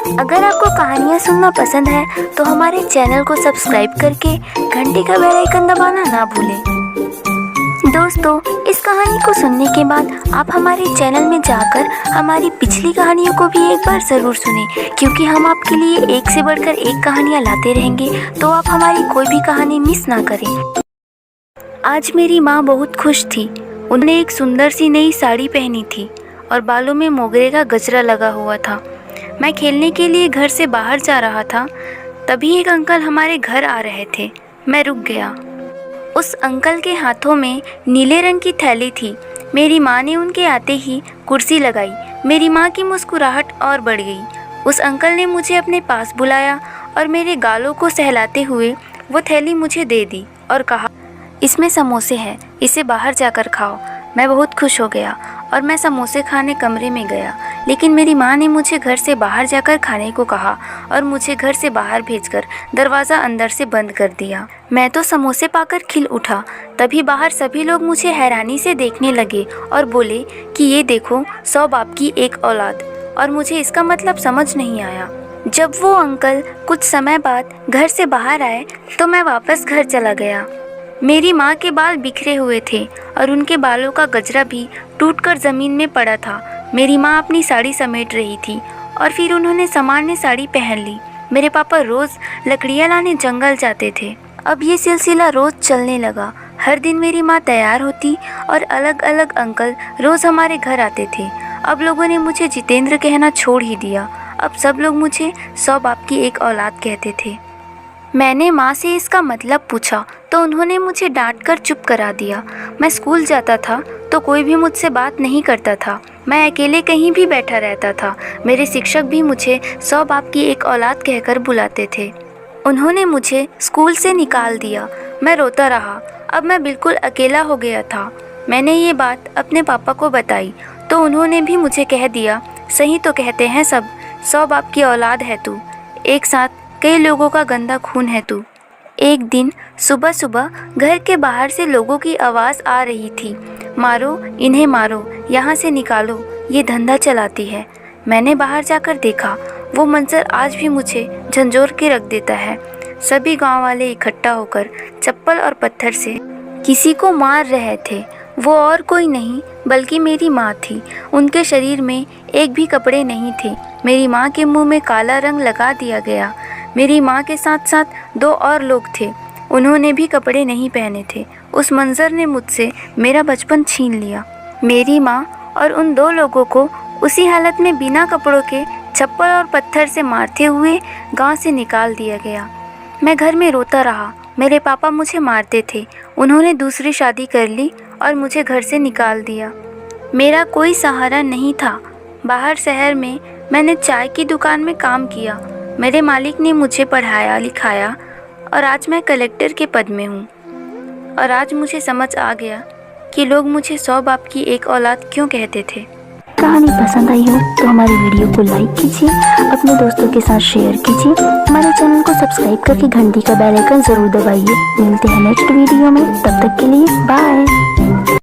अगर आपको कहानियाँ सुनना पसंद है तो हमारे चैनल को सब्सक्राइब करके घंटी का बेल आइकन दबाना ना भूलें। दोस्तों, इस कहानी को सुनने के बाद आप हमारे चैनल में जाकर हमारी पिछली कहानियों को भी एक बार ज़रूर सुनें, क्योंकि हम आपके लिए एक से बढ़कर एक कहानियाँ लाते रहेंगे, तो आप हमारी कोई भी कहानी मिस ना करें। आज मेरी माँ बहुत खुश थी। उन्होंने एक सुंदर सी नई साड़ी पहनी थी और बालों में मोगरे का गजरा लगा हुआ था। मैं खेलने के लिए घर से बाहर जा रहा था, तभी एक अंकल हमारे घर आ रहे थे। मैं रुक गया। उस अंकल के हाथों में नीले रंग की थैली थी। मेरी माँ ने उनके आते ही कुर्सी लगाई। मेरी माँ की मुस्कुराहट और बढ़ गई। उस अंकल ने मुझे अपने पास बुलाया और मेरे गालों को सहलाते हुए वो थैली मुझे दे दी और कहा, इसमें समोसे हैं, इसे बाहर जाकर खाओ। मैं बहुत खुश हो गया और मैं समोसे खाने कमरे में गया, लेकिन मेरी माँ ने मुझे घर से बाहर जाकर खाने को कहा और मुझे घर से बाहर भेजकर दरवाज़ा अंदर से बंद कर दिया। मैं तो समोसे पाकर खिल उठा। तभी बाहर सभी लोग मुझे हैरानी से देखने लगे और बोले कि ये देखो, 100 बाप की एक औलाद। और मुझे इसका मतलब समझ नहीं आया। जब वो अंकल कुछ समय बाद घर से बाहर आए तो मैं वापस घर चला गया। मेरी माँ के बाल बिखरे हुए थे और उनके बालों का गजरा भी टूटकर ज़मीन में पड़ा था। मेरी माँ अपनी साड़ी समेट रही थी और फिर उन्होंने सामान्य साड़ी पहन ली। मेरे पापा रोज़ लकड़ियाँ लाने जंगल जाते थे। अब ये सिलसिला रोज़ चलने लगा। हर दिन मेरी माँ तैयार होती और अलग अलग अंकल रोज़ हमारे घर आते थे। अब लोगों ने मुझे जितेंद्र कहना छोड़ ही दिया। अब सब लोग मुझे 100 बाप की एक औलाद कहते थे। मैंने माँ से इसका मतलब पूछा तो उन्होंने मुझे डांट कर चुप करा दिया। मैं स्कूल जाता था तो कोई भी मुझसे बात नहीं करता था। मैं अकेले कहीं भी बैठा रहता था। मेरे शिक्षक भी मुझे 100 बाप की एक औलाद कहकर बुलाते थे। उन्होंने मुझे स्कूल से निकाल दिया। मैं रोता रहा। अब मैं बिल्कुल अकेला हो गया था। मैंने ये बात अपने पापा को बताई तो उन्होंने भी मुझे कह दिया, सही तो कहते हैं सब, 100 बाप की औलाद है तू, एक साथ कई लोगों का गंदा खून है तू। एक दिन सुबह सुबह घर के बाहर से लोगों की आवाज़ आ रही थी, मारो इन्हें मारो, यहाँ से निकालो, ये धंधा चलाती है। मैंने बाहर जाकर देखा। वो मंजर आज भी मुझे झंझोर के रख देता है। सभी गांव वाले इकट्ठा होकर चप्पल और पत्थर से किसी को मार रहे थे। वो और कोई नहीं बल्कि मेरी माँ थी। उनके शरीर में एक भी कपड़े नहीं थे। मेरी माँ के मुंह में काला रंग लगा दिया गया। मेरी माँ के साथ साथ 2 और लोग थे, उन्होंने भी कपड़े नहीं पहने थे। उस मंजर ने मुझसे मेरा बचपन छीन लिया। मेरी माँ और उन 2 लोगों को उसी हालत में बिना कपड़ों के छप्पर और पत्थर से मारते हुए गांव से निकाल दिया गया। मैं घर में रोता रहा। मेरे पापा मुझे मारते थे। उन्होंने दूसरी शादी कर ली और मुझे घर से निकाल दिया। मेरा कोई सहारा नहीं था। बाहर शहर में मैंने चाय की दुकान में काम किया। मेरे मालिक ने मुझे पढ़ाया लिखाया और आज मैं कलेक्टर के पद में हूँ। और आज मुझे समझ आ गया कि लोग मुझे 100 बाप की एक औलाद क्यों कहते थे। कहानी पसंद आई हो तो हमारी वीडियो को लाइक कीजिए, अपने दोस्तों के साथ शेयर कीजिए, हमारे चैनल को सब्सक्राइब करके घंटी का बेल आइकन जरूर दबाइए। मिलते हैं नेक्स्ट वीडियो में, तब तक के लिए बाय।